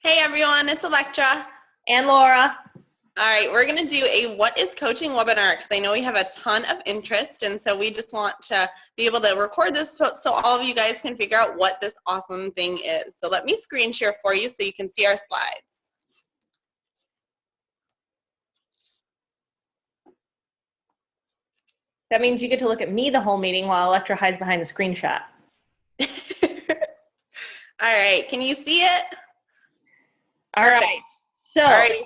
Hey everyone, it's Electra. And Laura. All right, we're going to do a What is Coaching webinar because I know we have a ton of interest, and so we just want to be able to record this so all of you guys can figure out what this awesome thing is. So let me screen share for you so you can see our slides. That means you get to look at me the whole meeting while Electra hides behind the screenshot. All right, can you see it? All right. All right.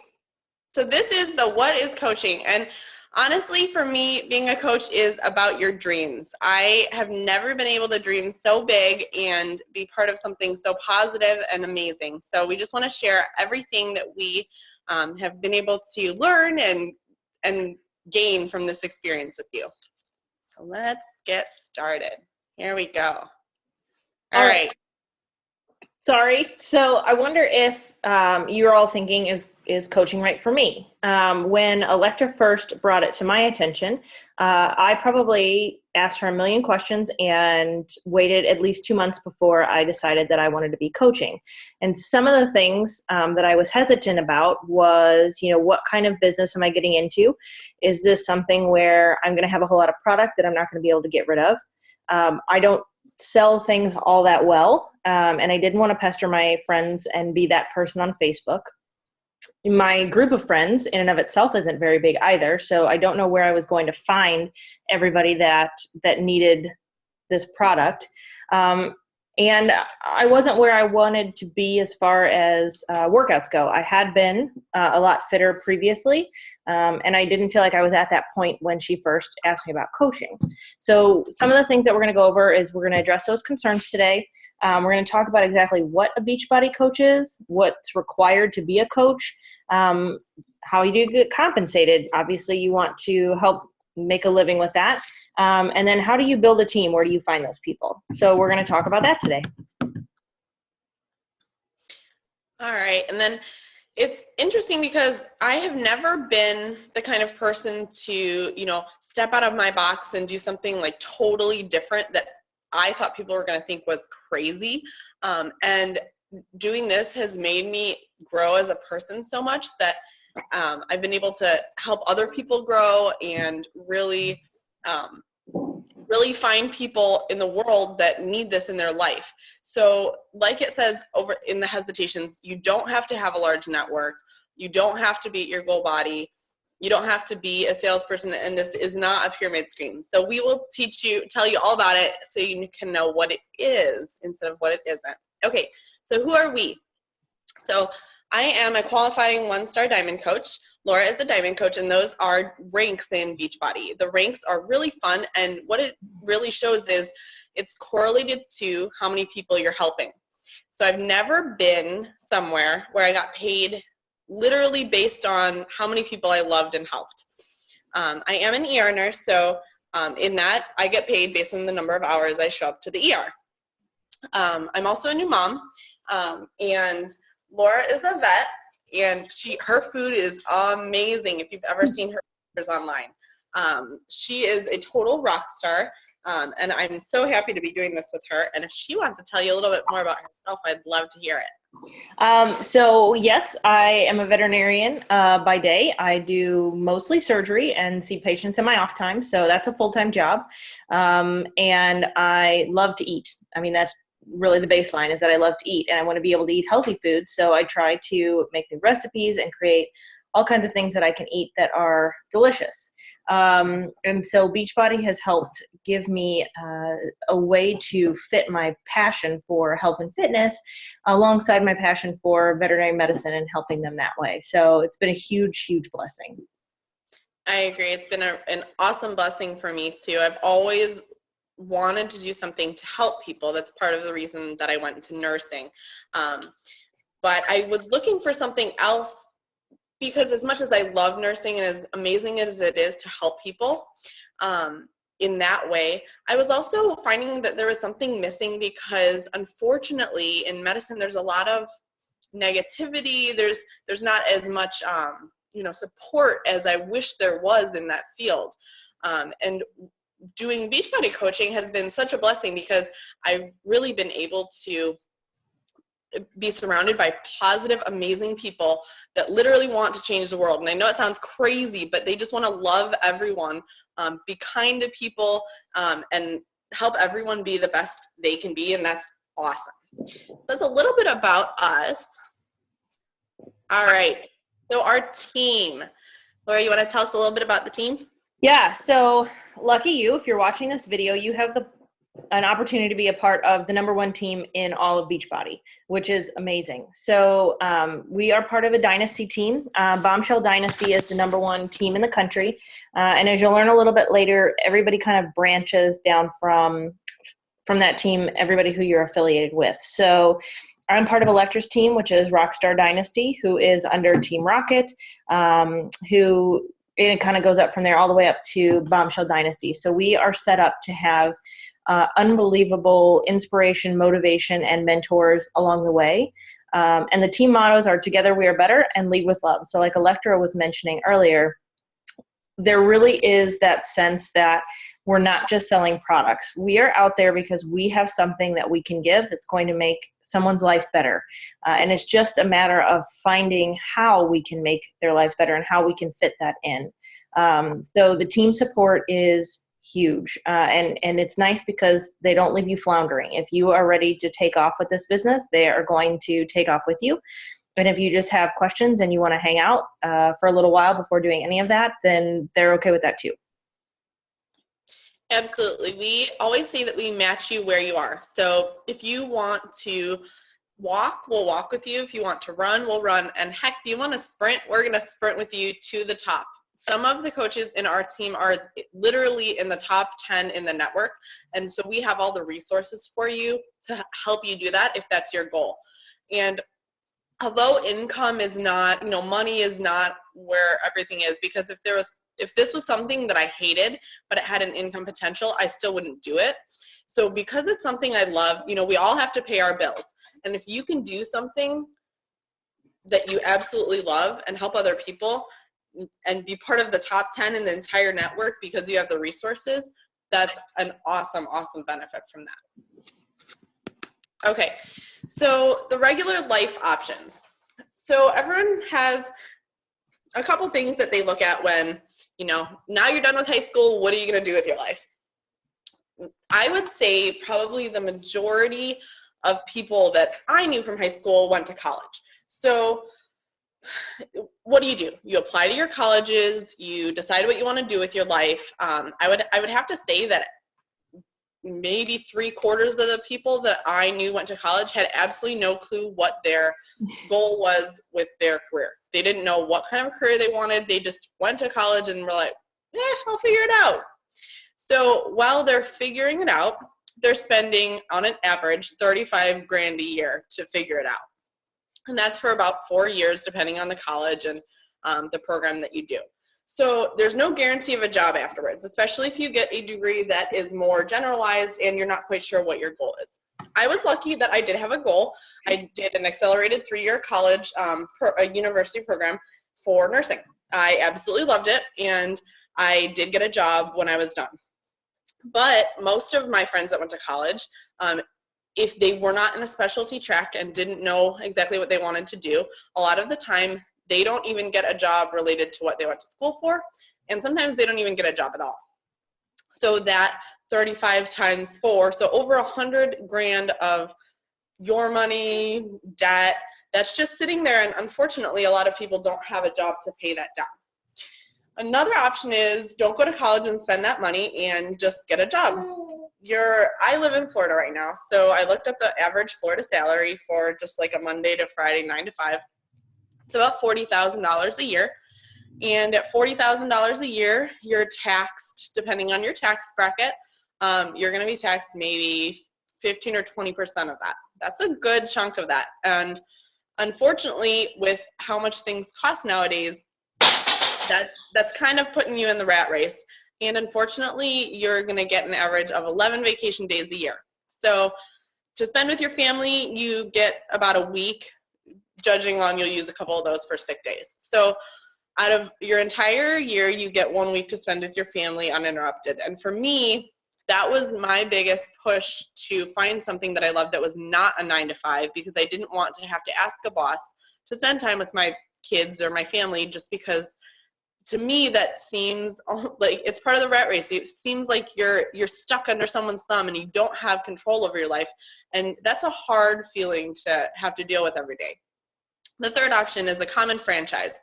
So this is the What is Coaching, and honestly, for me, being a coach is about your dreams. I have never been able to dream so big and be part of something so positive and amazing. So we just want to share everything that we have been able to learn and gain from this experience with you. So let's get started. Here we go. All right. Sorry. So I wonder if you're all thinking, is coaching right for me? When Electra first brought it to my attention, I probably asked her a million questions and waited at least 2 months before I decided that I wanted to be coaching. And some of the things that I was hesitant about was, what kind of business am I getting into? Is this something where I'm going to have a whole lot of product that I'm not going to be able to get rid of? I don't sell things all that well, and I didn't want to pester my friends and be that person on Facebook. My group of friends in and of itself isn't very big either, so I don't know where I was going to find everybody that needed this product. And I wasn't where I wanted to be as far as workouts go. I had been a lot fitter previously, and I didn't feel like I was at that point when she first asked me about coaching. So some of the things that we're going to go over is we're going to address those concerns today. We're going to talk about exactly what a Beachbody coach is, what's required to be a coach, how you do get compensated. Obviously, you want to help make a living with that. And then how do you build a team? Where do you find those people? So we're going to talk about that today. All right. And then it's interesting because I have never been the kind of person to, step out of my box and do something like totally different that I thought people were going to think was crazy. And doing this has made me grow as a person so much that I've been able to help other people grow and really find people in the world that need this in their life. So like it says over in the hesitations, you don't have to have a large network. You don't have to be at your goal body. You don't have to be a salesperson, and this is not a pyramid scheme. So we will tell you all about it so you can know what it is instead of what it isn't. Okay, so who are we? So I am a qualifying one-star diamond coach. Laura is a diamond coach, and those are ranks in Beachbody. The ranks are really fun, and what it really shows is it's correlated to how many people you're helping. So I've never been somewhere where I got paid literally based on how many people I loved and helped. I am an ER nurse, so in that I get paid based on the number of hours I show up to the ER. I'm also a new mom, and Laura is a vet, and her food is amazing if you've ever seen her pictures online. She is a total rock star, and I'm so happy to be doing this with her. And if she wants to tell you a little bit more about herself, I'd love to hear it. So yes, I am a veterinarian by day. I do mostly surgery and see patients in my off time, so that's a full-time job. And I love to eat. I mean, that's really the baseline, is that I love to eat, and I want to be able to eat healthy food. So I try to make new recipes and create all kinds of things that I can eat that are delicious. And so Beachbody has helped give me a way to fit my passion for health and fitness alongside my passion for veterinary medicine and helping them that way. So it's been a huge, huge blessing. I agree. It's been an awesome blessing for me too. I've always wanted to do something to help people. That's part of the reason that I went into nursing. But I was looking for something else because as much as I love nursing and as amazing as it is to help people in that way, I was also finding that there was something missing because unfortunately in medicine there's a lot of negativity. There's not as much support as I wish there was in that field. And doing Beachbody coaching has been such a blessing because I've really been able to be surrounded by positive, amazing people that literally want to change the world. And I know it sounds crazy, but they just want to love everyone, be kind to people, and help everyone be the best they can be. And that's awesome. That's a little bit about us. All right. So our team. Laura, you want to tell us a little bit about the team? Yeah. So lucky you, if you're watching this video, you have an opportunity to be a part of the #1 team in all of Beachbody, which is amazing. So we are part of a dynasty team. Bombshell Dynasty is the #1 team in the country. And as you'll learn a little bit later, everybody kind of branches down from that team, everybody who you're affiliated with. So I'm part of Electra's team, which is Rockstar Dynasty, who is under Team Rocket, it kind of goes up from there all the way up to Bombshell Dynasty. So we are set up to have unbelievable inspiration, motivation, and mentors along the way. And the team mottos are together we are better and lead with love. So like Electra was mentioning earlier, there really is that sense that we're not just selling products. We are out there because we have something that we can give that's going to make someone's life better. And it's just a matter of finding how we can make their lives better and how we can fit that in. So the team support is huge. And it's nice because they don't leave you floundering. If you are ready to take off with this business, they are going to take off with you. And if you just have questions and you want to hang out for a little while before doing any of that, then they're okay with that too. Absolutely. We always say that we match you where you are. So if you want to walk, we'll walk with you. If you want to run, we'll run. And heck, if you want to sprint, we're going to sprint with you to the top. Some of the coaches in our team are literally in the top 10 in the network. And so we have all the resources for you to help you do that if that's your goal. And although income is not, money is not where everything is, because if this was something that I hated, but it had an income potential, I still wouldn't do it. So because it's something I love, we all have to pay our bills. And if you can do something that you absolutely love and help other people and be part of the top 10 in the entire network because you have the resources, that's an awesome, awesome benefit from that. Okay, so the regular life options. So everyone has a couple things that they look at when, now you're done with high school, what are you going to do with your life? I would say probably the majority of people that I knew from high school went to college. So what do? You apply to your colleges, you decide what you want to do with your life. I would have to say that maybe 3/4 of the people that I knew went to college had absolutely no clue what their goal was with their career. They didn't know what kind of career they wanted. They just went to college and were like, I'll figure it out. So while they're figuring it out, they're spending on an average $35 grand a year to figure it out. And that's for about 4 years, depending on the college and the program that you do. So there's no guarantee of a job afterwards, especially if you get a degree that is more generalized and you're not quite sure what your goal is. I was lucky that I did have a goal. I did an accelerated 3-year college, a university program for nursing. I absolutely loved it, and I did get a job when I was done. But most of my friends that went to college, if they were not in a specialty track and didn't know exactly what they wanted to do, a lot of the time they don't even get a job related to what they went to school for, and sometimes they don't even get a job at all. So that 35 times 4, so over 100 grand of your money, debt, that's just sitting there, and unfortunately a lot of people don't have a job to pay that down. Another option is don't go to college and spend that money and just get a job. I live in Florida right now, so I looked up the average Florida salary for just like a Monday to Friday 9 to 5. It's about $40,000 a year. And at $40,000 a year, you're taxed, depending on your tax bracket, you're going to be taxed maybe 15 or 20% of that. That's a good chunk of that. And unfortunately, with how much things cost nowadays, that's kind of putting you in the rat race. And unfortunately, you're going to get an average of 11 vacation days a year. So to spend with your family, you get about a week. Judging on, you'll use a couple of those for sick days. So out of your entire year, you get 1 week to spend with your family uninterrupted. And for me, that was my biggest push to find something that I loved that was not a 9 to 5, because I didn't want to have to ask a boss to spend time with my kids or my family, just because to me that seems like it's part of the rat race. It seems like you're stuck under someone's thumb and you don't have control over your life, and that's a hard feeling to have to deal with every day. The third option is a common franchise.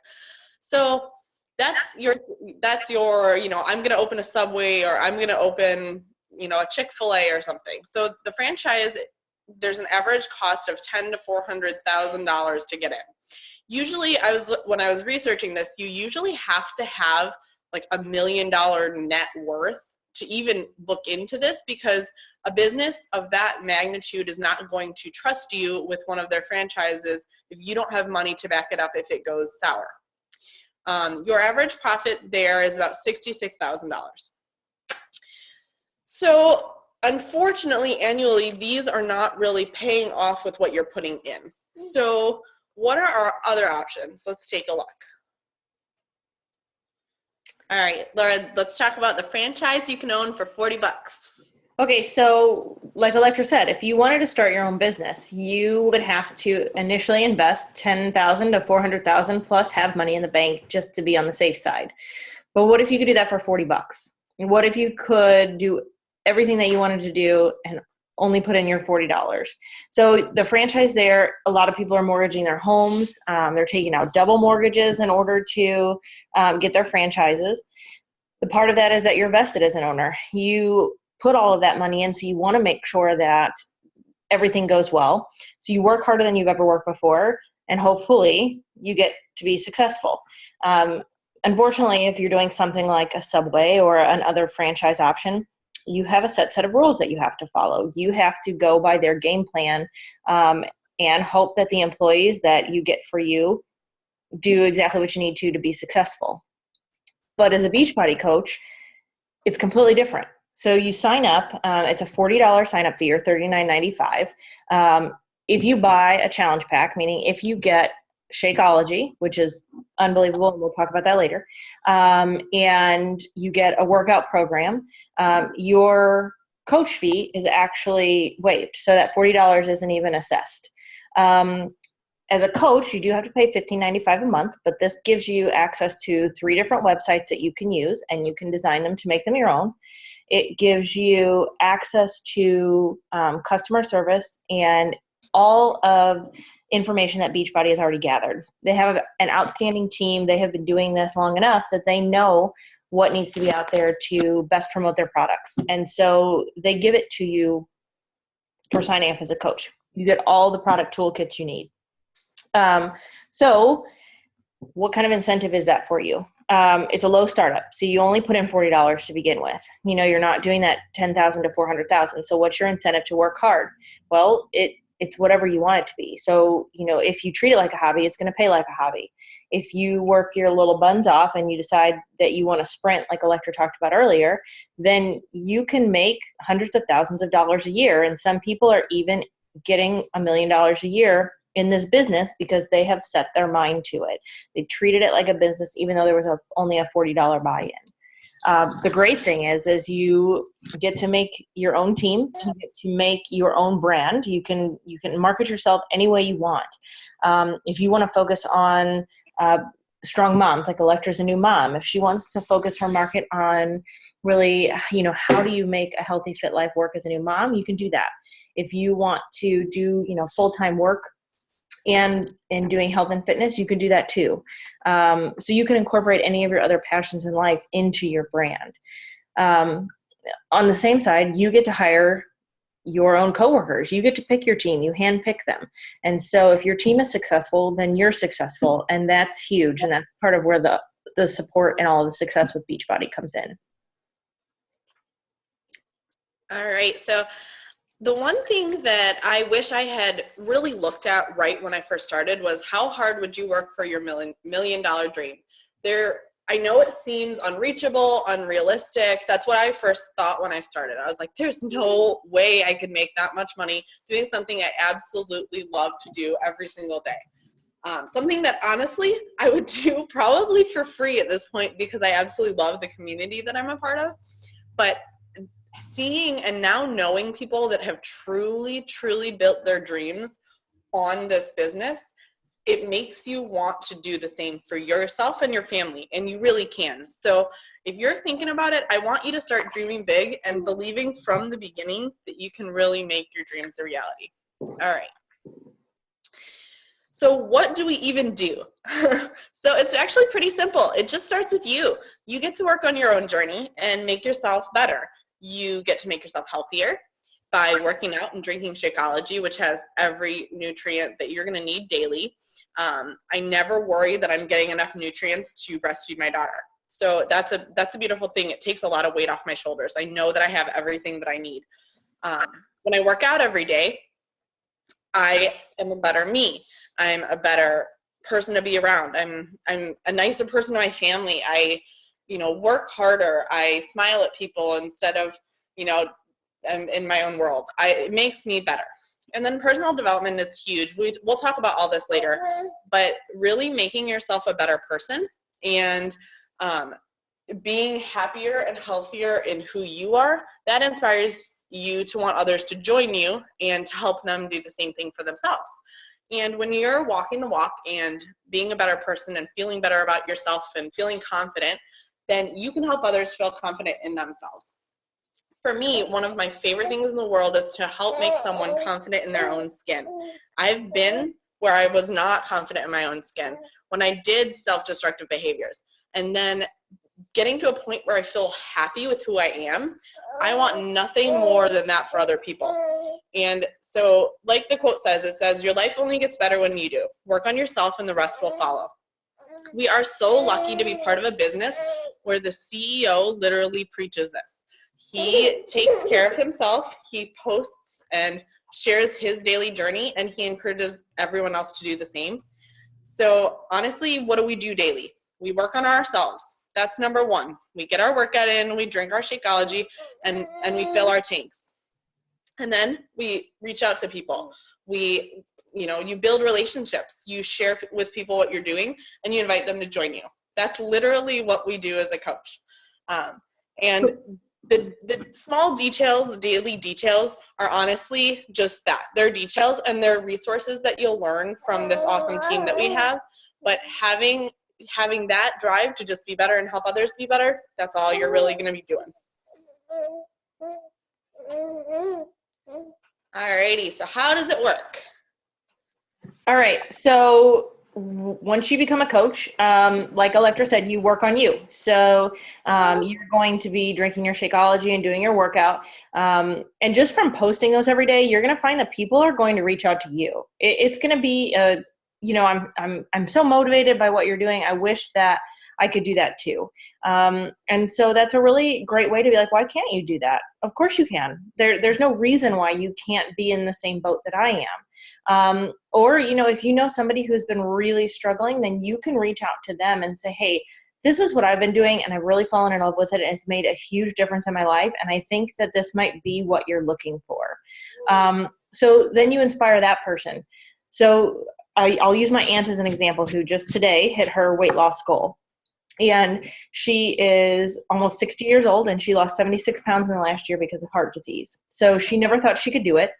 So that's your I'm going to open a Subway, or I'm going to open a Chick-fil-A or something. So the franchise, there's an average cost of $10,000 to $400,000 to get in. Usually, when I was researching this, you usually have to have like $1 million net worth to even look into this, because a business of that magnitude is not going to trust you with one of their franchises if you don't have money to back it up if it goes sour. Your average profit there is about $66,000. So unfortunately, annually, these are not really paying off with what you're putting in. So what are our other options? Let's take a look. All right, Laura, let's talk about the franchise you can own for $40. Okay, so like Electra said, if you wanted to start your own business, you would have to initially invest $10,000 to $400,000 plus have money in the bank just to be on the safe side. But what if you could do that for $40? And what if you could do everything that you wanted to do and only put in your $40? So the franchise there, a lot of people are mortgaging their homes. They're taking out double mortgages in order to get their franchises. The part of that is that you're vested as an owner. You put all of that money in, so you want to make sure that everything goes well. So you work harder than you've ever worked before, and hopefully you get to be successful. Unfortunately, if you're doing something like a Subway or another franchise option, you have a set of rules that you have to follow. You have to go by their game plan and hope that the employees that you get for you do exactly what you need to be successful. But as a Beachbody coach, it's completely different. So you sign up. It's a $40 sign-up fee, or $39.95. If you buy a challenge pack, meaning if you get Shakeology, which is unbelievable, and we'll talk about that later, and you get a workout program, your coach fee is actually waived. So that $40 isn't even assessed. As a coach, you do have to pay $15.95 a month, but this gives you access to 3 different websites that you can use, and you can design them to make them your own. It gives you access to customer service and all of information that Beachbody has already gathered. They have an outstanding team. They have been doing this long enough that they know what needs to be out there to best promote their products. And so they give it to you for signing up as a coach. You get all the product toolkits you need. So what kind of incentive is that for you? It's a low startup. So you only put in $40 to begin with. You're not doing that $10,000 to $400,000. So what's your incentive to work hard? Well, it's whatever you want it to be. So, if you treat it like a hobby, it's going to pay like a hobby. If you work your little buns off and you decide that you want to sprint, like Electra talked about earlier, then you can make hundreds of thousands of dollars a year. And some people are even getting $1 million a year in this business because they have set their mind to it. They treated it like a business, even though there was only a $40 buy-in. The great thing is you get to make your own team. You get to make your own brand. You can market yourself any way you want. If you want to focus on strong moms, like Electra's a new mom, if she wants to focus her market on really, how do you make a healthy, fit life work as a new mom, you can do that. If you want to do, full-time work and in doing health and fitness, you can do that too. So you can incorporate any of your other passions in life into your brand. On the same side, you get to hire your own coworkers. You get to pick your team. You handpick them. And so if your team is successful, then you're successful. And that's huge. And that's part of where the support and all of the success with Beachbody comes in. All right. So the one thing that I wish I had really looked at right when I first started was how hard would you work for your $1 million dream? I know it seems unreachable, unrealistic. That's what I first thought when I started. I was like, there's no way I could make that much money doing something I absolutely love to do every single day. Something that honestly I would do probably for free at this point because I absolutely love the community that I'm a part of. But seeing and now knowing people that have truly, truly built their dreams on this business, it makes you want to do the same for yourself and your family, and you really can. So if you're thinking about it, I want you to start dreaming big and believing from the beginning that you can really make your dreams a reality. All right. So what do we even do? So it's actually pretty simple. It just starts with you. You get to work on your own journey and make yourself better. You get to make yourself healthier by working out and drinking Shakeology, which has every nutrient that you're going to need daily. I never worry that I'm getting enough nutrients to breastfeed my daughter. So that's a beautiful thing. It takes a lot of weight off my shoulders. I know that I have everything that I need. When I work out every day, I am a better me. I'm a better person to be around. I'm a nicer person to my family. I, work harder. I smile at people instead of, I'm in my own world. It makes me better. And then personal development is huge. We'll talk about all this later, but really making yourself a better person and being happier and healthier in who you are, that inspires you to want others to join you and to help them do the same thing for themselves. And when you're walking the walk and being a better person and feeling better about yourself and feeling confident, then you can help others feel confident in themselves. For me, one of my favorite things in the world is to help make someone confident in their own skin. I've been where I was not confident in my own skin when I did self-destructive behaviors. And then getting to a point where I feel happy with who I am, I want nothing more than that for other people. And so, like the quote says, it says, your life only gets better when you do. Work on yourself and the rest will follow. We are so lucky to be part of a business where the CEO literally preaches this. He takes care of himself, he posts and shares his daily journey, and he encourages everyone else to do the same. So honestly, what do we do daily? We work on ourselves. That's number one. We get our workout in, we drink our Shakeology, and we fill our tanks. And then we reach out to people. You build relationships. You share with people what you're doing, and you invite them to join you. That's literally what we do as a coach. And the small details, the daily details are honestly just that. They're details and they're resources that you'll learn from this awesome team that we have. But having that drive to just be better and help others be better, that's all you're really going to be doing. Alrighty, so how does it work? All right, so once you become a coach, like Electra said, you work on you. So you're going to be drinking your Shakeology and doing your workout. And just from posting those every day, you're going to find that people are going to reach out to you. It's going to be I'm so motivated by what you're doing. I wish that I could do that too. And so that's a really great way to be like, why can't you do that? Of course you can. There's no reason why you can't be in the same boat that I am. Or, if you know somebody who's been really struggling, then you can reach out to them and say, hey, this is what I've been doing and I've really fallen in love with it and it's made a huge difference in my life. And I think that this might be what you're looking for. So then you inspire that person. So I'll use my aunt as an example, who just today hit her weight loss goal. And she is almost 60 years old and she lost 76 pounds in the last year because of heart disease. So she never thought she could do it.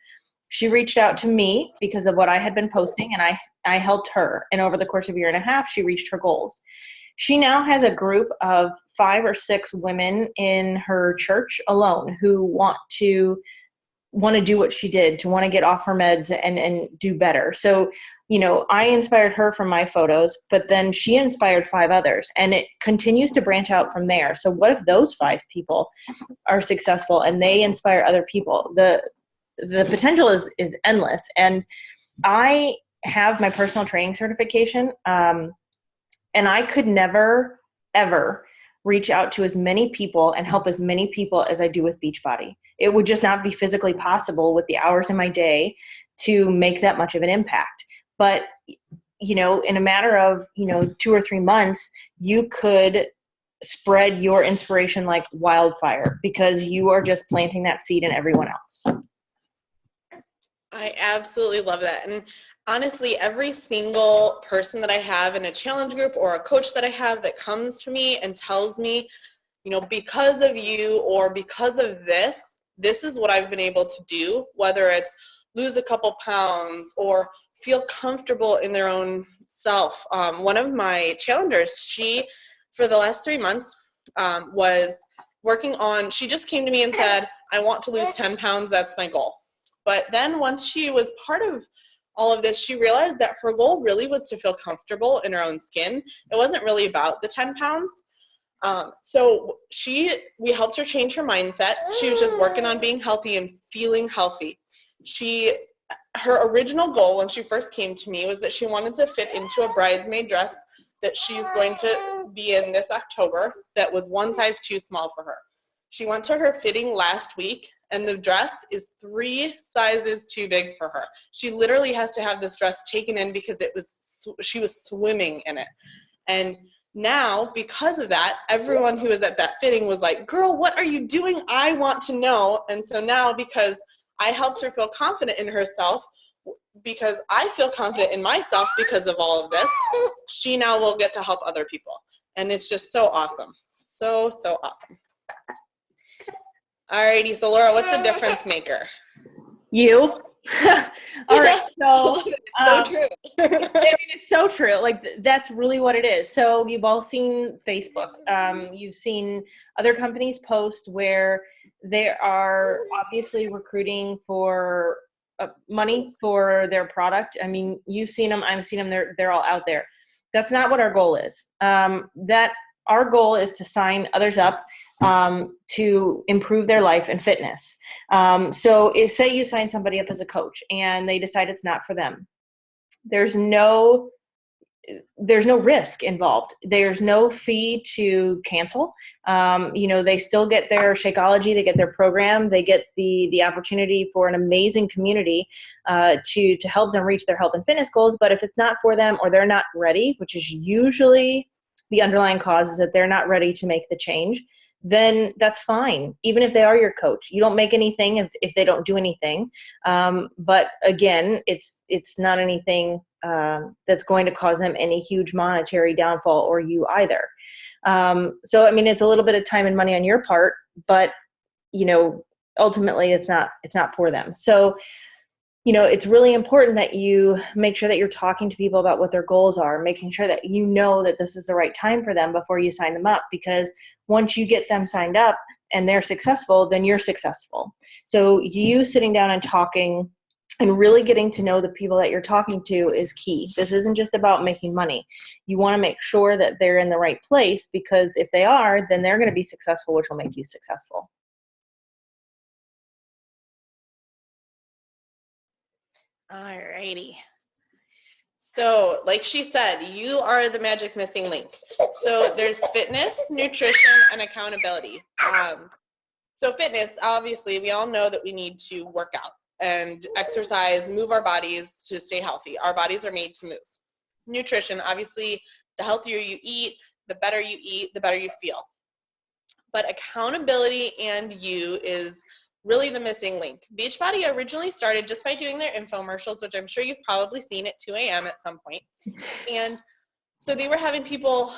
She reached out to me because of what I had been posting, and I helped her. And over the course of a year and a half, she reached her goals. She now has a group of 5 or 6 women in her church alone who want to do what she did, to want to get off her meds and do better. So, I inspired her from my photos, but then she inspired 5 others, and it continues to branch out from there. So what if those 5 people are successful and they inspire other people? The potential is endless. And I have my personal training certification, and I could never, ever reach out to as many people and help as many people as I do with Beachbody. It would just not be physically possible with the hours in my day to make that much of an impact. But, in a matter of, 2 or 3 months, you could spread your inspiration like wildfire because you are just planting that seed in everyone else. I absolutely love that. And honestly, every single person that I have in a challenge group or a coach that I have that comes to me and tells me, because of you or because of this is what I've been able to do, whether it's lose a couple pounds or feel comfortable in their own self. One of my challengers, she, for the last 3 months, was working on, she just came to me and said, I want to lose 10 pounds, that's my goal. But then once she was part of all of this, she realized that her goal really was to feel comfortable in her own skin. It wasn't really about the 10 pounds. So we helped her change her mindset. She was just working on being healthy and feeling healthy. Her original goal when she first came to me was that she wanted to fit into a bridesmaid dress that she's going to be in this October that was one size too small for her. She went to her fitting last week, and the dress is 3 sizes too big for her. She literally has to have this dress taken in because she was swimming in it. And now, because of that, everyone who was at that fitting was like, girl, what are you doing? I want to know. And so now, because I helped her feel confident in herself, because I feel confident in myself because of all of this, she now will get to help other people. And it's just so awesome. So, so awesome. Alrighty, so Laura, what's the difference maker? You. All right, so so true. I mean, it's so true. Like, that's really what it is. So you've all seen Facebook. You've seen other companies post where they are obviously recruiting for money for their product. I mean, you've seen them. I've seen them. They're all out there. That's not what our goal is. Our goal is to sign others up to improve their life and fitness. So say you sign somebody up as a coach and they decide it's not for them. There's no risk involved. There's no fee to cancel. They still get their Shakeology, they get their program, they get the opportunity for an amazing community to help them reach their health and fitness goals. But if it's not for them or they're not ready, which is usually the underlying cause is that they're not ready to make the change, then that's fine. Even if they are your coach, you don't make anything if they don't do anything. But again, it's not anything that's going to cause them any huge monetary downfall or you either. So, I mean, it's a little bit of time and money on your part, but ultimately it's not for them. So, it's really important that you make sure that you're talking to people about what their goals are, making sure that that this is the right time for them before you sign them up, because once you get them signed up and they're successful, then you're successful. So you sitting down and talking and really getting to know the people that you're talking to is key. This isn't just about making money. You want to make sure that they're in the right place, because if they are, then they're going to be successful, which will make you successful. Alrighty. So, like she said, you are the magic missing link. So there's fitness, nutrition, and accountability. So fitness, obviously, we all know that we need to work out and exercise, move our bodies to stay healthy. Our bodies are made to move. Nutrition, obviously, the healthier you eat, the better you feel. But accountability and you is really the missing link. Beachbody originally started just by doing their infomercials, which I'm sure you've probably seen at 2 a.m. at some point. And so they were having people,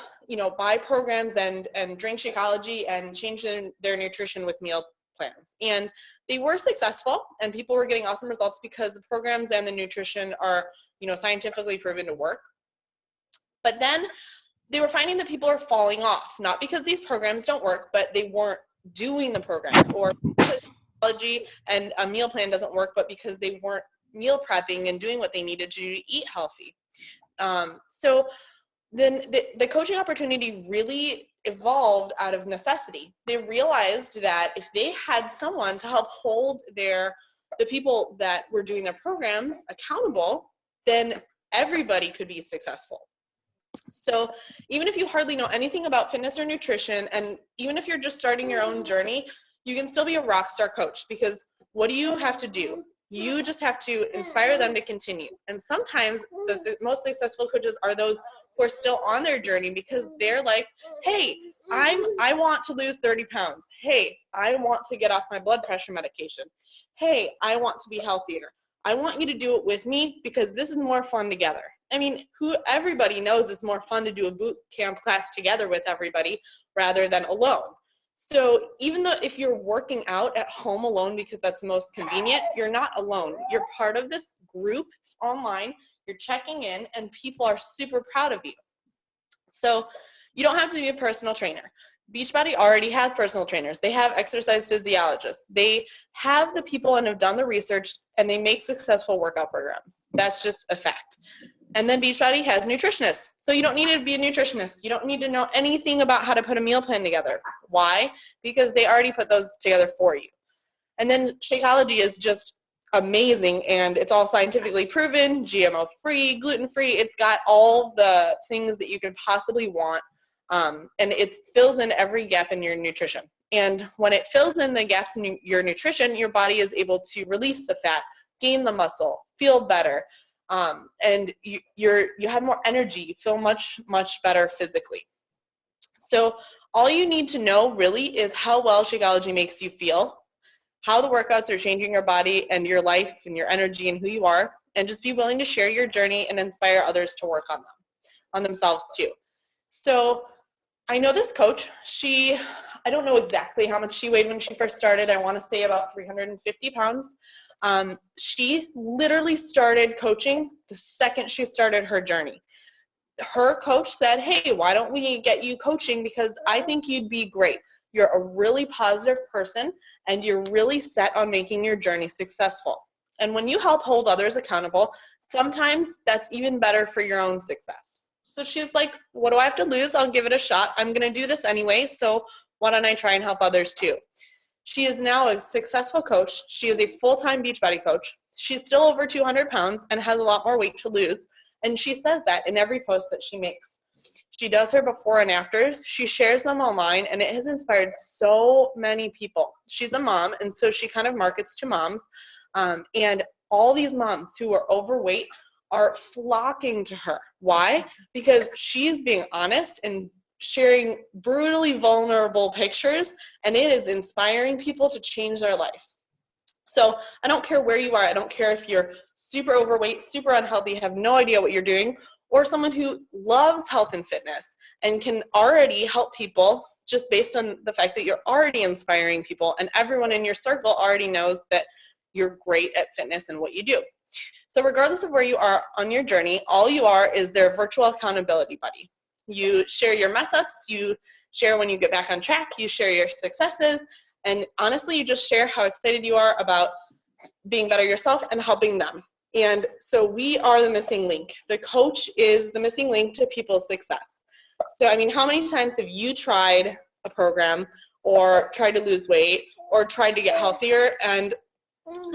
buy programs and drink Shakeology and change their nutrition with meal plans. And they were successful, and people were getting awesome results because the programs and the nutrition are, scientifically proven to work. But then they were finding that people are falling off, not because these programs don't work, but they weren't doing the programs, or because Shakeology and a meal plan doesn't work, but because they weren't meal prepping and doing what they needed to do to eat healthy. So then the coaching opportunity really evolved out of necessity. They realized that if they had someone to help hold the people that were doing their programs accountable, then everybody could be successful. So even if you hardly know anything about fitness or nutrition, and even if you're just starting your own journey, you can still be a rock star coach, because what do you have to do? You just have to inspire them to continue. And sometimes the most successful coaches are those who are still on their journey, because they're like, hey, I want to lose 30 pounds. Hey, I want to get off my blood pressure medication. Hey, I want to be healthier. I want you to do it with me because this is more fun together. I mean, everybody knows it's more fun to do a boot camp class together with everybody rather than alone. So even though if you're working out at home alone because that's the most convenient, you're not alone. You're part of this group online, you're checking in, and people are super proud of you. So you don't have to be a personal trainer. Beachbody already has personal trainers. They have exercise physiologists. They have the people and have done the research, and they make successful workout programs. That's just a fact. And then Beachbody has nutritionists. So you don't need to be a nutritionist. You don't need to know anything about how to put a meal plan together. Why? Because they already put those together for you. And then Shakeology is just amazing, and it's all scientifically proven, GMO-free, gluten-free. It's got all the things that you could possibly want, and it fills in every gap in your nutrition. And when it fills in the gaps in your nutrition, your body is able to release the fat, gain the muscle, feel better, and you have more energy. You feel much, much better physically. So all you need to know really is how well Shakeology makes you feel, how the workouts are changing your body and your life and your energy and who you are, and just be willing to share your journey and inspire others to work on themselves too. So I know this coach, I don't know exactly how much she weighed when she first started. I want to say about 350 pounds. She literally started coaching the second she started her journey. Her coach said, hey, why don't we get you coaching, because I think you'd be great. You're a really positive person, and you're really set on making your journey successful. And when you help hold others accountable, sometimes that's even better for your own success. So she's like, what do I have to lose? I'll give it a shot. I'm going to do this anyway, so why don't I try and help others too? She is now a successful coach. She is a full-time Beachbody coach. She's still over 200 pounds and has a lot more weight to lose. And she says that in every post that she makes. She does her before and afters. She shares them online, and it has inspired so many people. She's a mom, and so she kind of markets to moms. And all these moms who are overweight are flocking to her. Why? Because she's being honest and sharing brutally vulnerable pictures, and it is inspiring people to change their life. So I don't care where you are. I don't care if you're super overweight, super unhealthy, have no idea what you're doing, or someone who loves health and fitness and can already help people just based on the fact that you're already inspiring people, and everyone in your circle already knows that you're great at fitness and what you do. So regardless of where you are on your journey, all you are is their virtual accountability buddy. You share your mess ups, you share when you get back on track, you share your successes, and honestly, you just share how excited you are about being better yourself and helping them. And so we are the missing link. The coach is the missing link to people's success. So, I mean, how many times have you tried a program or tried to lose weight or tried to get healthier, and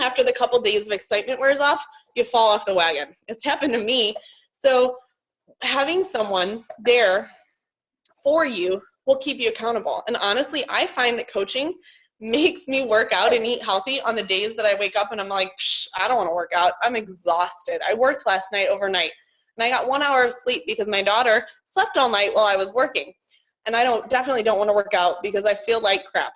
after the couple days of excitement wears off, you fall off the wagon? It's happened to me. So having someone there for you will keep you accountable. And honestly, I find that coaching makes me work out and eat healthy on the days that I wake up and I'm like, I don't want to work out. I'm exhausted. I worked last night overnight, and I got 1 hour of sleep because my daughter slept all night while I was working. And I definitely don't want to work out because I feel like crap.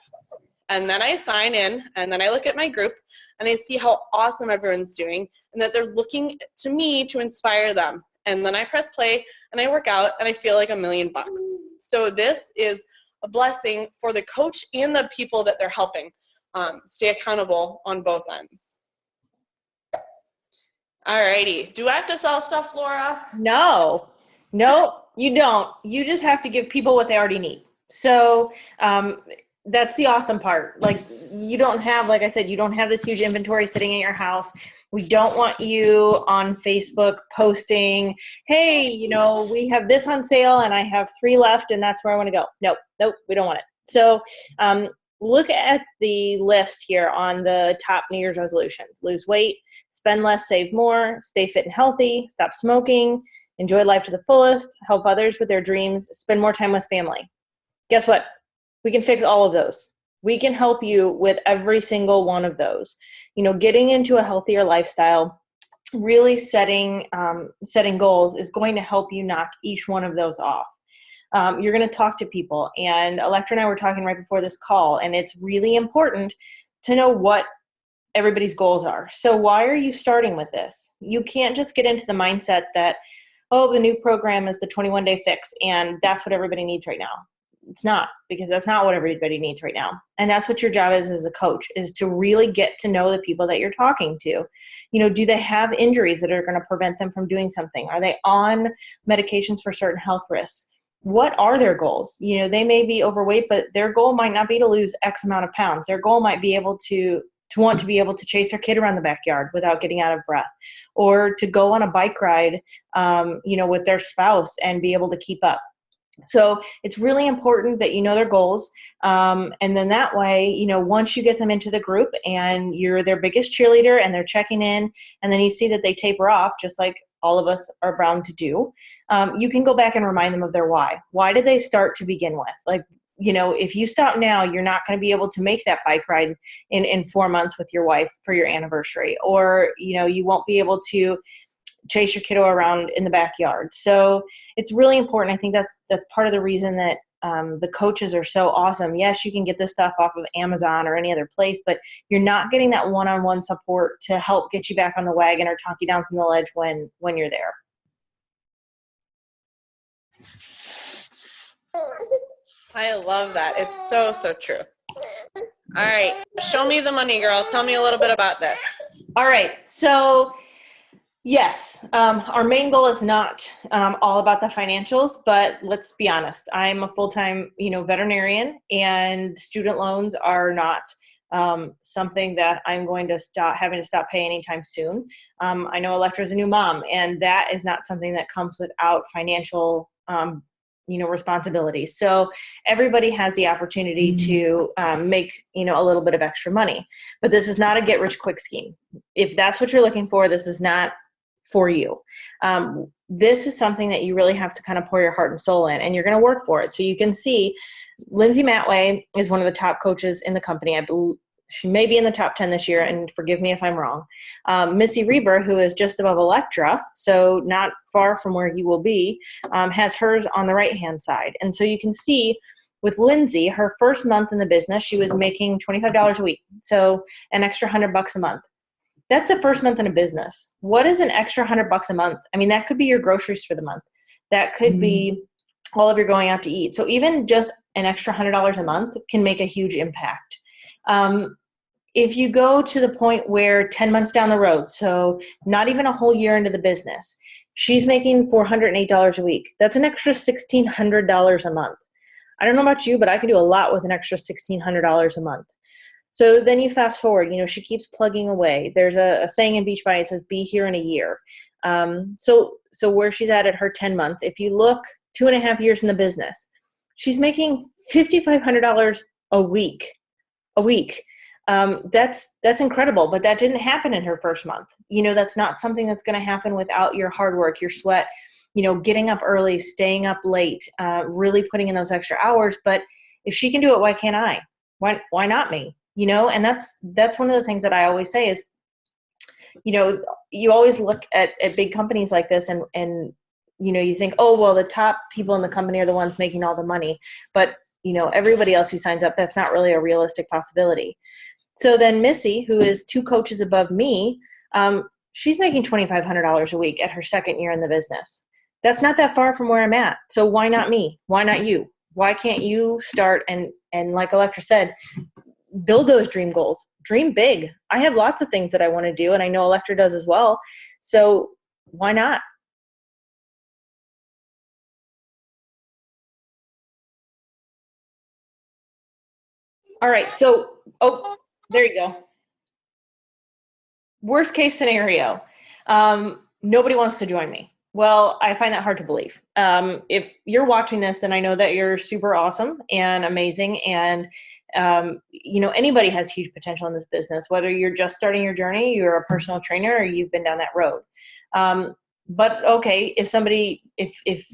And then I sign in, and then I look at my group, and I see how awesome everyone's doing and that they're looking to me to inspire them. And then I press play, and I work out, and I feel like $1,000,000. So this is a blessing for the coach and the people that they're helping stay accountable on both ends. Alrighty. Do I have to sell stuff, Laura? No, you don't. You just have to give people what they already need. So that's the awesome part. Like, you don't have, like I said, you don't have this huge inventory sitting in your house. We don't want you on Facebook posting, hey, we have this on sale and I have 3 left and that's where I want to go. Nope, we don't want it. So look at the list here on the top New Year's resolutions. Lose weight, spend less, save more, stay fit and healthy, stop smoking, enjoy life to the fullest, help others with their dreams, spend more time with family. Guess what? We can fix all of those. We can help you with every single one of those. Getting into a healthier lifestyle, really setting goals is going to help you knock each one of those off. You're going to talk to people, and Electra and I were talking right before this call, and it's really important to know what everybody's goals are. So why are you starting with this? You can't just get into the mindset that, the new program is the 21-day fix, and that's what everybody needs right now. It's not, because that's not what everybody needs right now. And that's what your job is as a coach, is to really get to know the people that you're talking to. Do they have injuries that are going to prevent them from doing something? Are they on medications for certain health risks? What are their goals? They may be overweight, but their goal might not be to lose X amount of pounds. Their goal might be able to want to be able to chase their kid around the backyard without getting out of breath, or to go on a bike ride, with their spouse and be able to keep up. So it's really important that you know their goals. And then that way, once you get them into the group and you're their biggest cheerleader and they're checking in, and then you see that they taper off, just like all of us are bound to do, you can go back and remind them of their why. Why did they start to begin with? Like, if you stop now, you're not going to be able to make that bike ride in 4 months with your wife for your anniversary, or, you won't be able to chase your kiddo around in the backyard. So it's really important. I think that's part of the reason that the coaches are so awesome. Yes, you can get this stuff off of Amazon or any other place, but you're not getting that one-on-one support to help get you back on the wagon or talk you down from the ledge when you're there. I love that. It's so, so true. All right. Show me the money, girl. Tell me a little bit about this. All right. So yes, our main goal is not all about the financials, but let's be honest. I'm a full-time, veterinarian, and student loans are not something that I'm going to having to stop paying anytime soon. I know Electra is a new mom, and that is not something that comes without financial responsibilities. So everybody has the opportunity to make, a little bit of extra money, but this is not a get rich quick scheme. If that's what you're looking for, this is not for you. This is something that you really have to kind of pour your heart and soul in, and you're going to work for it. So you can see Lindsay Matway is one of the top coaches in the company. I believe she may be in the top 10 this year, and forgive me if I'm wrong. Missy Reber, who is just above Electra, so not far from where you will be, has hers on the right-hand side. And so you can see with Lindsay, her first month in the business, she was making $25 a week, so an extra $100 a month. That's the first month in a business. What is an extra $100 a month? I mean, that could be your groceries for the month. That could be all of your going out to eat. So even just an extra $100 a month can make a huge impact. If you go to the point where 10 months down the road, so not even a whole year into the business, she's making $408 a week. That's an extra $1,600 a month. I don't know about you, but I can do a lot with an extra $1,600 a month. So then you fast forward, she keeps plugging away. There's a saying in Beachbody, it says, be here in a year. So where she's at her 10 month, if you look 2.5 years in the business, she's making $5,500 a week. That's incredible, but that didn't happen in her first month. That's not something that's going to happen without your hard work, your sweat, getting up early, staying up late, really putting in those extra hours. But if she can do it, why can't I? Why not me? And that's one of the things that I always say is, you always look at big companies like this and you think, oh, well, the top people in the company are the ones making all the money. But, everybody else who signs up, that's not really a realistic possibility. So then Missy, who is 2 coaches above me, she's making $2,500 a week at her second year in the business. That's not that far from where I'm at. So why not me? Why not you? Why can't you start and like Electra said, build those dream goals, dream big. I have lots of things that I want to do, and I know Electra does as well. So why not? All right. So, there you go. Worst case scenario. Nobody wants to join me. Well, I find that hard to believe. If you're watching this, then I know that you're super awesome and amazing. And, anybody has huge potential in this business, whether you're just starting your journey, you're a personal trainer, or you've been down that road. But okay, if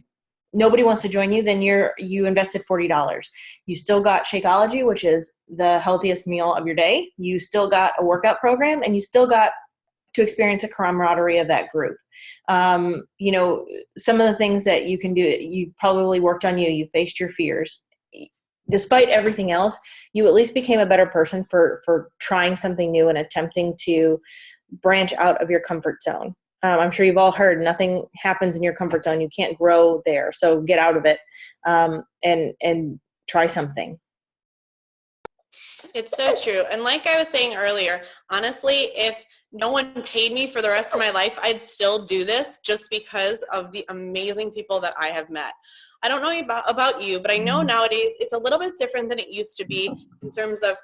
nobody wants to join you, then you invested $40. You still got Shakeology, which is the healthiest meal of your day. You still got a workout program, and you still got to experience a camaraderie of that group. Some of the things that you can do, you probably worked on you faced your fears. Despite everything else, you at least became a better person for trying something new and attempting to branch out of your comfort zone. I'm sure you've all heard nothing happens in your comfort zone. You can't grow there. So get out of it and try something. It's so true. And like I was saying earlier, honestly, if no one paid me for the rest of my life, I'd still do this just because of the amazing people that I have met. I don't know about you, but I know nowadays it's a little bit different than it used to be in terms of,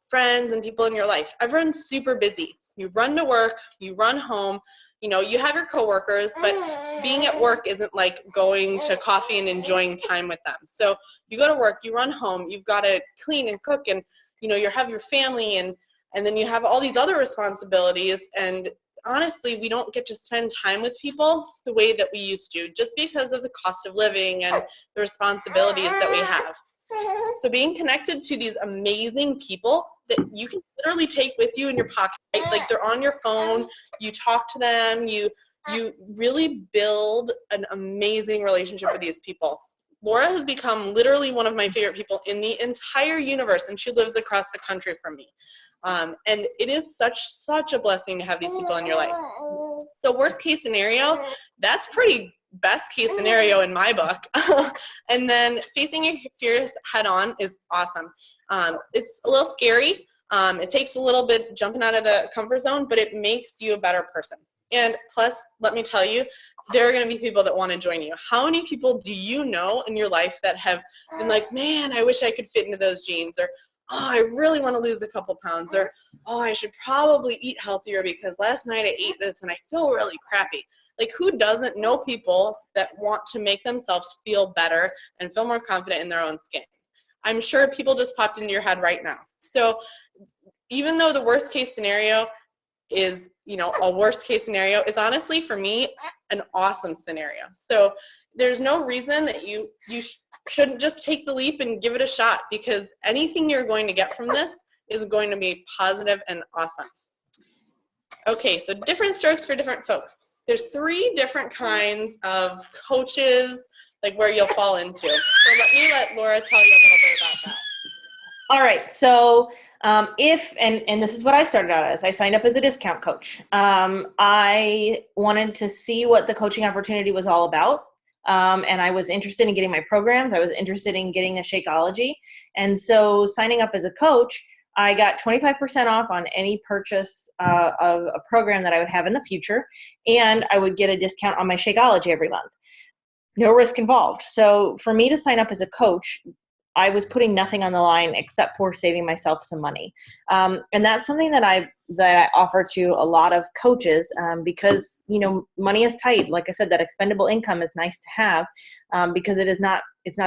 friends and people in your life. Everyone's super busy. You run to work, you run home, you have your coworkers, but being at work isn't like going to coffee and enjoying time with them. So you go to work, you run home, you've got to clean and cook, and you have your family, and then you have all these other responsibilities. And honestly, we don't get to spend time with people the way that we used to, just because of the cost of living and the responsibilities that we have. So being connected to these amazing people that you can literally take with you in your pocket, right? Like they're on your phone, you talk to them, you really build an amazing relationship with these people. Laura has become literally one of my favorite people in the entire universe, and she lives across the country from me. And it is such a blessing to have these people in your life. So worst case scenario, that's pretty best case scenario in my book. And then facing your fears head on is awesome. It's a little scary. It takes a little bit jumping out of the comfort zone, but it makes you a better person. And plus, let me tell you, there are going to be people that want to join you. How many people do you know in your life that have been like, man, I wish I could fit into those jeans, or oh, I really want to lose a couple pounds, or oh, I should probably eat healthier because last night I ate this and I feel really crappy. Like, who doesn't know people that want to make themselves feel better and feel more confident in their own skin? I'm sure people just popped into your head right now. So even though the worst case scenario is, a worst case scenario, is honestly for me an awesome scenario. So there's no reason that you shouldn't just take the leap and give it a shot, because anything you're going to get from this is going to be positive and awesome. Okay, so different strokes for different folks. There's 3 different kinds of coaches, like where you'll fall into. So let Laura tell you a little bit about that. All right. So and this is what I started out as, I signed up as a discount coach. I wanted to see what the coaching opportunity was all about. And I was interested in getting my programs. I was interested in getting the Shakeology. And so signing up as a coach, I got 25% off on any purchase of a program that I would have in the future. And I would get a discount on my Shakeology every month. No risk involved. So for me to sign up as a coach, I was putting nothing on the line except for saving myself some money. And that's something that I offer to a lot of coaches because, money is tight. Like I said, that expendable income is nice to have because it's not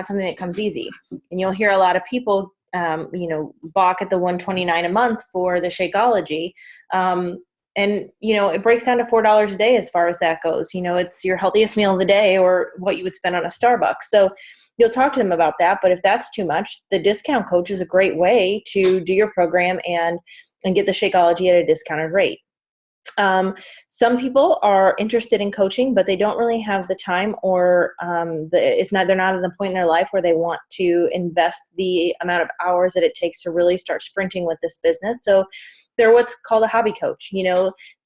something that comes easy. And you'll hear a lot of people, balk at the $129 a month for the Shakeology. And, it breaks down to $4 a day as far as that goes. It's your healthiest meal of the day, or what you would spend on a Starbucks. So you'll talk to them about that. But if that's too much, the discount coach is a great way to do your program and get the Shakeology at a discounted rate. Some people are interested in coaching, but they don't really have the time, or they're not at the point in their life where they want to invest the amount of hours that it takes to really start sprinting with this business. So they're what's called a hobby coach.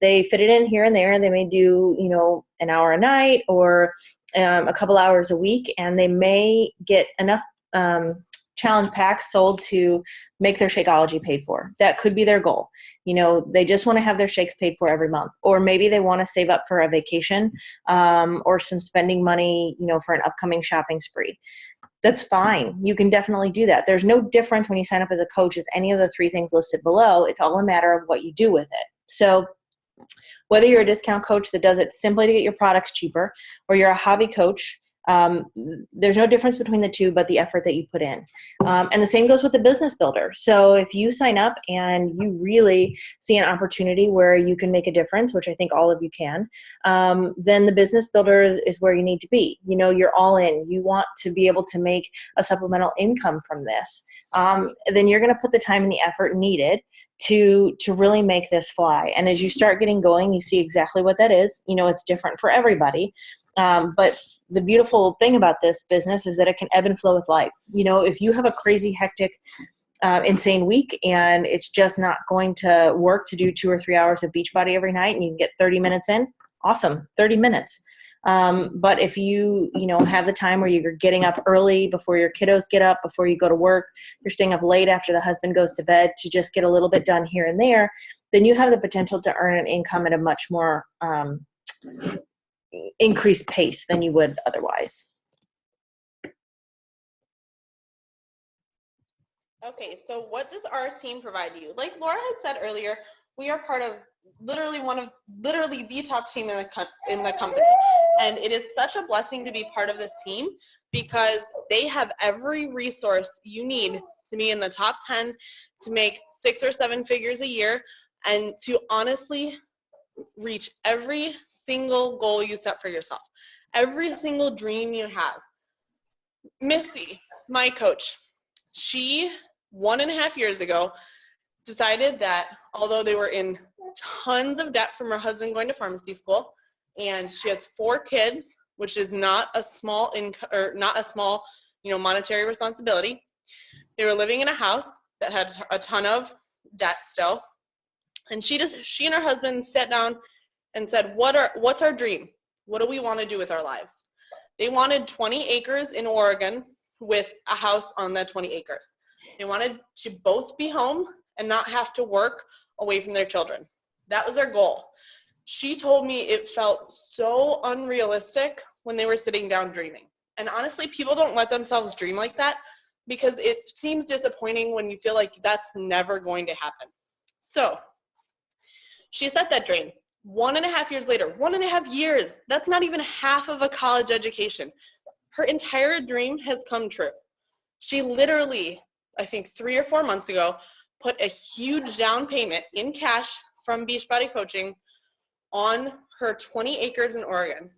They fit it in here and there, and they may do, an hour a night or a couple hours a week, and they may get enough challenge packs sold to make their Shakeology paid for. That could be their goal. They just want to have their shakes paid for every month, or maybe they want to save up for a vacation or some spending money, for an upcoming shopping spree. That's fine. You can definitely do that. There's no difference when you sign up as a coach as any of the 3 things listed below. It's all a matter of what you do with it. So whether you're a discount coach that does it simply to get your products cheaper, or you're a hobby coach, there's no difference between the 2 but the effort that you put in. And the same goes with the business builder. So if you sign up and you really see an opportunity where you can make a difference, which I think all of you can, then the business builder is where you need to be. You're all in. You want to be able to make a supplemental income from this. Then you're going to put the time and the effort needed to really make this fly. And as you start getting going, you see exactly what that is. It's different for everybody. But the beautiful thing about this business is that it can ebb and flow with life. If you have a crazy, hectic, insane week and it's just not going to work to do 2 or 3 hours of Beachbody every night, and you can get 30 minutes in, awesome, 30 minutes. But if you have the time where you're getting up early before your kiddos get up, before you go to work, you're staying up late after the husband goes to bed to just get a little bit done here and there, then you have the potential to earn an income at a much more increased pace than you would otherwise. Okay, so what does our team provide you? Like Laura had said earlier, we are part of literally the top team in the company. And it is such a blessing to be part of this team because they have every resource you need to be in the top 10, to make 6 or 7 figures a year, and to honestly reach every single goal you set for yourself, every single dream you have. Missy, my coach, she 1.5 years ago decided that although they were in tons of debt from her husband going to pharmacy school, and she has 4 kids, which is not a small income or not a small, monetary responsibility. They were living in a house that had a ton of debt still, and she and her husband sat down and said, "What's our dream? What do we want to do with our lives?" They wanted 20 acres in Oregon with a house on that 20 acres. They wanted to both be home and not have to work away from their children. That was their goal. She told me it felt so unrealistic when they were sitting down dreaming. And honestly, people don't let themselves dream like that because it seems disappointing when you feel like that's never going to happen. So she set that dream. 1.5 years later, 1.5 years, that's not even half of a college education. Her entire dream has come true. She literally, I think 3 or 4 months ago, put a huge down payment in cash from Beachbody Coaching on her 20 acres in Oregon.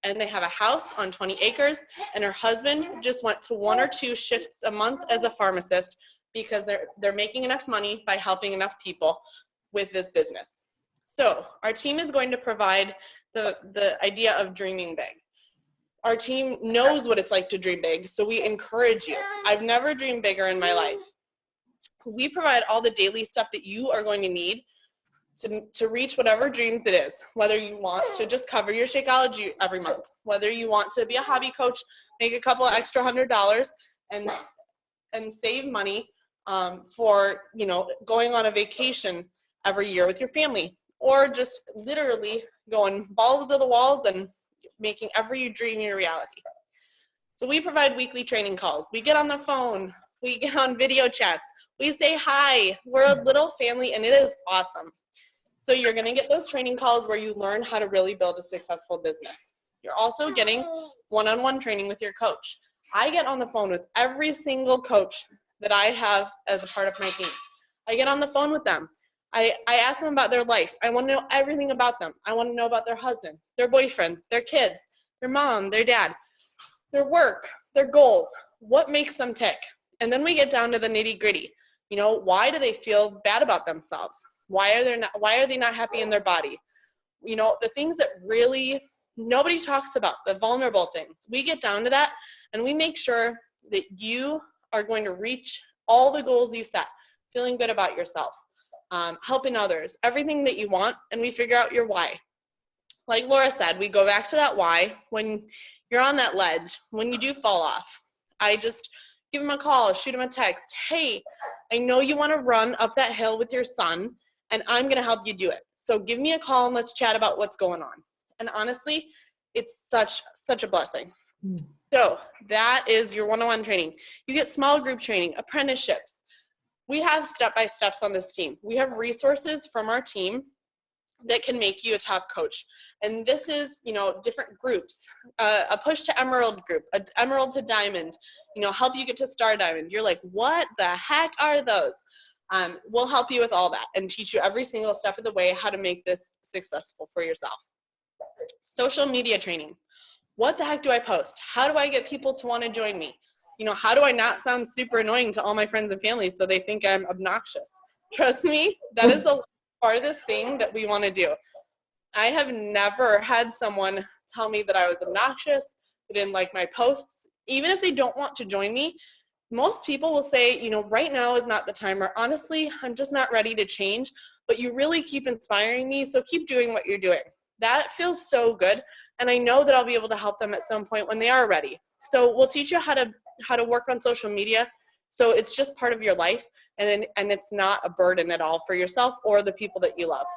And they have a house on 20 acres, and her husband just went to 1 or 2 shifts a month as a pharmacist because they're making enough money by helping enough people with this business. So our team is going to provide the idea of dreaming big. Our team knows what it's like to dream big, so we encourage you. I've never dreamed bigger in my life. We provide all the daily stuff that you are going to need to reach whatever dreams it is, whether you want to just cover your Shakeology every month, whether you want to be a hobby coach, make a couple of extra $100 and save money for going on a vacation every year with your family, or just literally going balls to the walls and making every dream your reality. So we provide weekly training calls. We get on the phone. We get on video chats. We say hi. We're a little family, and it is awesome. So you're going to get those training calls where you learn how to really build a successful business. You're also getting one-on-one training with your coach. I get on the phone with every single coach that I have as a part of my team. I get on the phone with them. I ask them about their life. I want to know everything about them. I want to know about their husband, their boyfriend, their kids, their mom, their dad, their work, their goals, what makes them tick. And then we get down to the nitty-gritty. Why do they feel bad about themselves? Why are they not happy in their body? The things that really nobody talks about, the vulnerable things. We get down to that, and we make sure that you are going to reach all the goals you set, feeling good about yourself, helping others, everything that you want, and we figure out your why. Like Laura said, we go back to that why when you're on that ledge, when you do fall off. I just give them a call, shoot them a text. Hey, I know you want to run up that hill with your son, and I'm going to help you do it. So give me a call and let's chat about what's going on. And honestly, it's such a blessing. So that is your one-on-one training. You get small group training, apprenticeships. We have step-by-steps on this team. We have resources from our team that can make you a top coach. And this is, different groups, a push to emerald group, a emerald to diamond, help you get to star diamond. You're like, what the heck are those? We'll help you with all that and teach you every single step of the way how to make this successful for yourself. Social media training. What the heck do I post? How do I get people to want to join me? How do I not sound super annoying to all my friends and family so they think I'm obnoxious? Trust me, that is the farthest thing that we want to do. I have never had someone tell me that I was obnoxious, they didn't like my posts. Even if they don't want to join me, most people will say, right now is not the time, or honestly, I'm just not ready to change, but you really keep inspiring me, so keep doing what you're doing. that feels so good. And I know that I'll be able to help them at some point when they are ready. So we'll teach you how to work on social media. So it's just part of your life, and it's not a burden at all for yourself or the people that you love.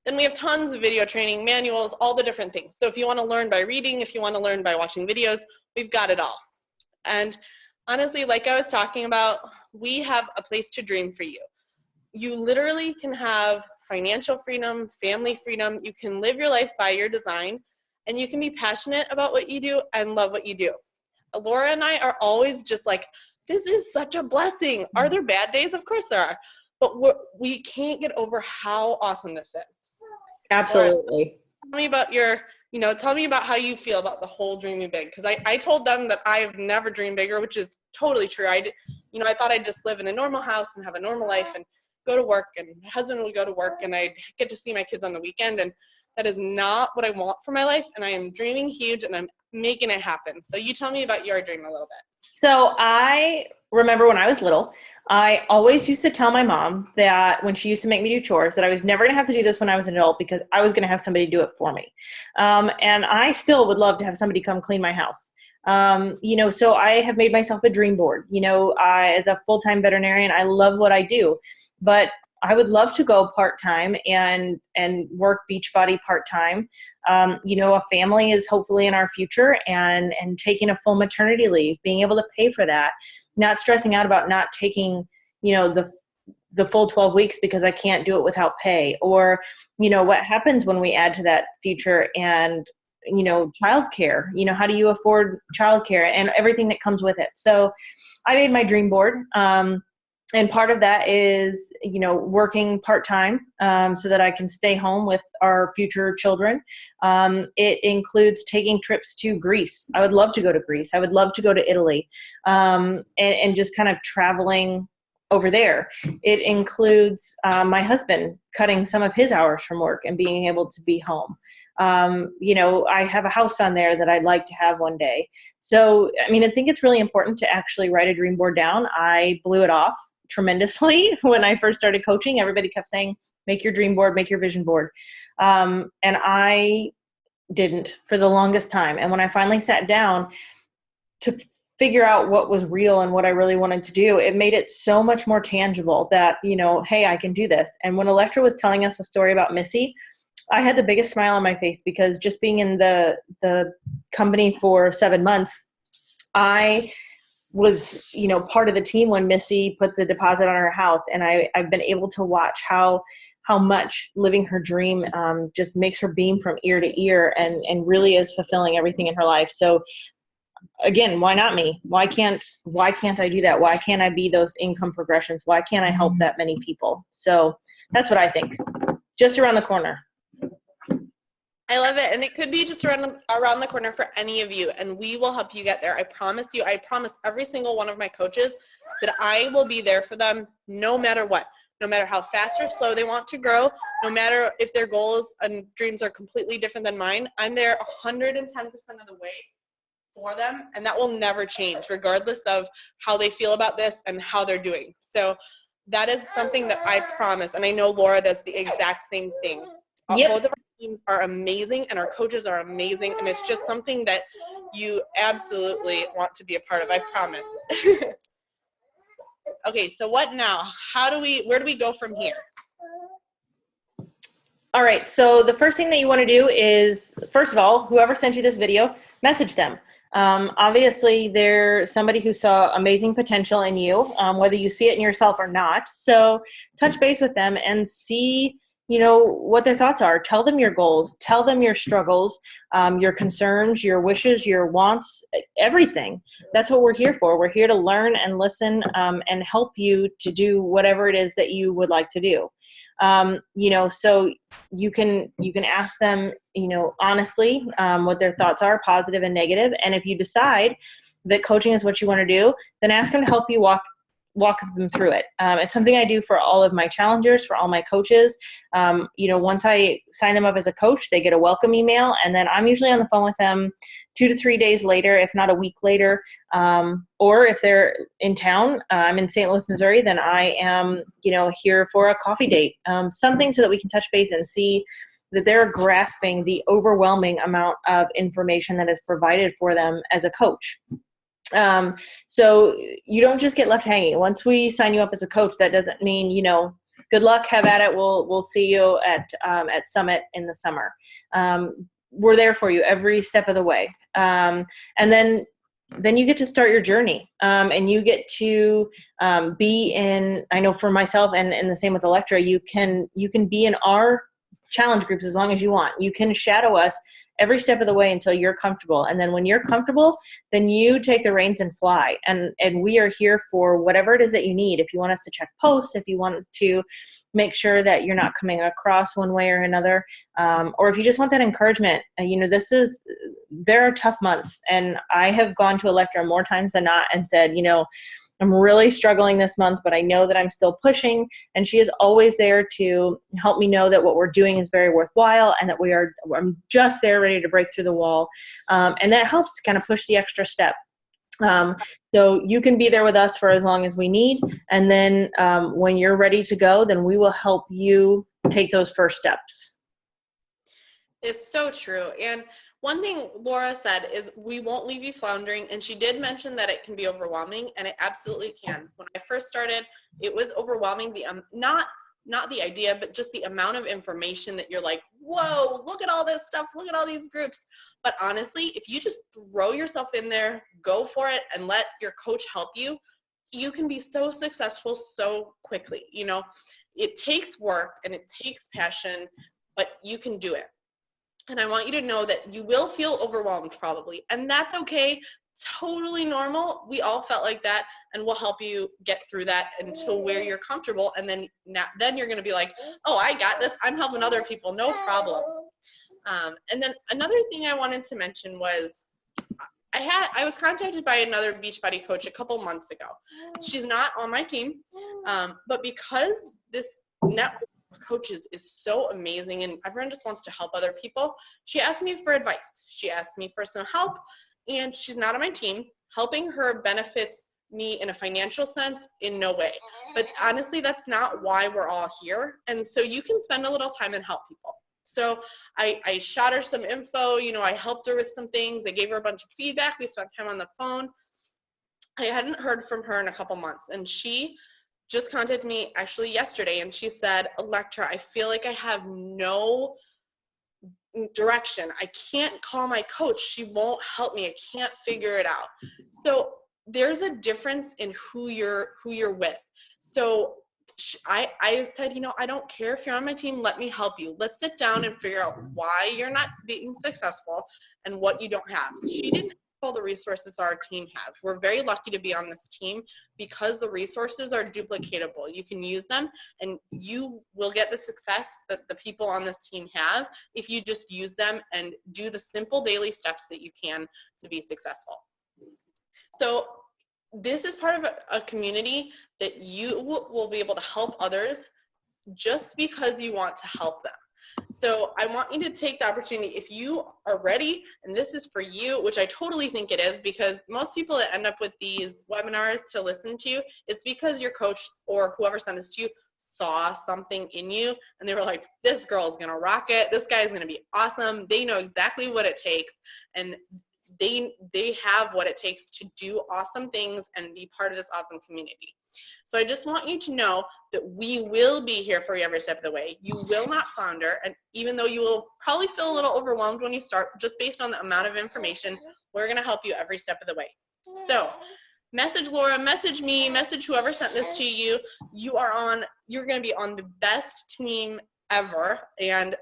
Then we have tons of video training, manuals, all the different things. So if you want to learn by reading, if you want to learn by watching videos, we've got it all. And honestly, like I was talking about, we have a place to dream for you. You literally can have financial freedom, family freedom. You can live your life by your design, and you can be passionate about what you do and love what you do. Laura and I are always just like, this is such a blessing. Are there bad days? Of course there are. But we can't get over how awesome this is. Absolutely. Laura, tell me about how you feel about the whole dreaming big. Because I told them that I've never dreamed bigger, which is totally true. I thought I'd just live in a normal house and have a normal life and go to work, and my husband would go to work, and I'd get to see my kids on the weekend. And that is not what I want for my life. And I am dreaming huge, and I'm making it happen. So you tell me about your dream a little bit. So I remember when I was little, I always used to tell my mom that when she used to make me do chores, that I was never going to have to do this when I was an adult because I was going to have somebody do it for me. And I still would love to have somebody come clean my house. So I have made myself a dream board. As a full-time veterinarian, I love what I do, but I would love to go part-time and work Beachbody part-time. A family is hopefully in our future, and taking a full maternity leave, being able to pay for that, not stressing out about not taking, the full 12 weeks because I can't do it without pay, or, what happens when we add to that future and, childcare, how do you afford childcare and everything that comes with it? So I made my dream board. And part of that is, working part-time so that I can stay home with our future children. It includes taking trips to Greece. I would love to go to Greece. I would love to go to Italy, and just kind of traveling over there. It includes my husband cutting some of his hours from work and being able to be home. I have a house on there that I'd like to have one day. So, I think it's really important to actually write a dream board down. I blew it off tremendously when I first started coaching. Everybody kept saying, make your dream board, make your vision board. And I didn't for the longest time. And when I finally sat down to figure out what was real and what I really wanted to do, it made it so much more tangible that, hey, I can do this. And when Electra was telling us a story about Missy, I had the biggest smile on my face, because just being in the company for 7 months, I was, part of the team when Missy put the deposit on her house. And I've been able to watch how much living her dream just makes her beam from ear to ear and really is fulfilling everything in her life. So again, why not me? Why can't I do that? Why can't I be those income progressions? Why can't I help that many people? So that's what I think. Just around the corner. I love it. And it could be just around the corner for any of you, and we will help you get there. I promise you. I promise every single one of my coaches that I will be there for them no matter what, no matter how fast or slow they want to grow, no matter if their goals and dreams are completely different than mine. I'm there 110% of the way for them, and that will never change regardless of how they feel about this and how they're doing. So that is something that I promise, and I know Laura does the exact same thing. Yep. Both of our teams are amazing, and our coaches are amazing, and it's just something that you absolutely want to be a part of, I promise. Okay, so what now? Where do we go from here? All right, so the first thing that you want to do is, first of all, whoever sent you this video, message them. Obviously, they're somebody who saw amazing potential in you, whether you see it in yourself or not. So touch base with them and see what their thoughts are. Tell them your goals, tell them your struggles, your concerns, your wishes, your wants, everything. That's what we're here for. We're here to learn and listen, and help you to do whatever it is that you would like to do. So you can ask them, honestly, what their thoughts are, positive and negative. And if you decide that coaching is what you want to do, then ask them to help you walk them through it. It's something I do for all of my challengers, for all my coaches. Once I sign them up as a coach, they get a welcome email, and then I'm usually on the phone with them 2 to 3 days later, if not a week later. Or if they're in town, I'm in St. Louis, Missouri, then I am, here for a coffee date, something so that we can touch base and see that they're grasping the overwhelming amount of information that is provided for them as a coach. So you don't just get left hanging. Once we sign you up as a coach, that doesn't mean, good luck, have at it. We'll see you at Summit in the summer. We're there for you every step of the way. And then you get to start your journey, and you get to be in, I know for myself and the same with Electra, you can be in our challenge groups as long as you want. You can shadow us every step of the way until you're comfortable. And then when you're comfortable, then you take the reins and fly. And we are here for whatever it is that you need. If you want us to check posts, if you want to make sure that you're not coming across one way or another, or if you just want that encouragement, there are tough months. And I have gone to Electra more times than not and said, I'm really struggling this month, but I know that I'm still pushing. And she is always there to help me know that what we're doing is very worthwhile and that I'm just there ready to break through the wall. And that helps to kind of push the extra step. So you can be there with us for as long as we need. And then when you're ready to go, then we will help you take those first steps. It's so true. And one thing Laura said is we won't leave you floundering. And she did mention that it can be overwhelming, and it absolutely can. When I first started, it was overwhelming. Not the idea, but just the amount of information that you're like, whoa, look at all this stuff. Look at all these groups. But honestly, if you just throw yourself in there, go for it, and let your coach help you, you can be so successful so quickly. It takes work and it takes passion, but you can do it. And I want you to know that you will feel overwhelmed probably, and that's okay. Totally normal. We all felt like that, and we'll help you get through that until where you're comfortable. And then you're going to be like, oh, I got this. I'm helping other people. No problem. And then another thing I wanted to mention was I was contacted by another Beachbody coach a couple months ago. She's not on my team, but because this network coaches is so amazing and everyone just wants to help other people, she asked me for advice. She asked me for some help, and she's not on my team. Helping her benefits me in a financial sense in no way, but honestly that's not why we're all here. And so you can spend a little time and help people. So I shot her some info, I helped her with some things. I gave her a bunch of feedback. We spent time on the phone. I hadn't heard from her in a couple months, and she just contacted me actually yesterday, and she said, Electra, I feel like I have no direction. I can't call my coach. She won't help me. I can't figure it out. So there's a difference in who you're with. So I said, I don't care if you're on my team. Let me help you. Let's sit down and figure out why you're not being successful and what you don't have. She didn't have all the resources our team has. We're very lucky to be on this team because the resources are duplicatable. You can use them, and you will get the success that the people on this team have if you just use them and do the simple daily steps that you can to be successful. So this is part of a community that you will be able to help others just because you want to help them. So I want you to take the opportunity, if you are ready, and this is for you, which I totally think it is, because most people that end up with these webinars to listen to, it's because your coach or whoever sent this to you saw something in you, and they were like, this girl's gonna rock it, this guy's gonna be awesome, they know exactly what it takes, and they have what it takes to do awesome things and be part of this awesome community. So I just want you to know that we will be here for you every step of the way. You will not flounder, and even though you will probably feel a little overwhelmed when you start, just based on the amount of information, we're going to help you every step of the way. So message Laura, message me, message whoever sent this to you. You're going to be on the best team ever, and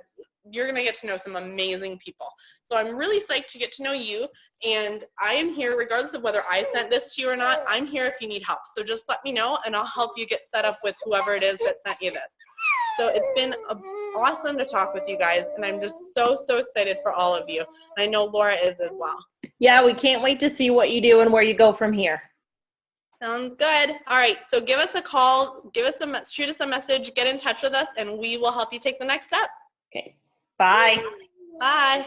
you're going to get to know some amazing people. So I'm really psyched to get to know you, and I am here regardless of whether I sent this to you or not. I'm here if you need help. So just let me know, and I'll help you get set up with whoever it is that sent you this. So it's been awesome to talk with you guys, and I'm just so excited for all of you. And I know Laura is as well. Yeah, we can't wait to see what you do and where you go from here. Sounds good. All right, so give us a call, shoot us a message, get in touch with us, and we will help you take the next step. Okay. Bye. Bye.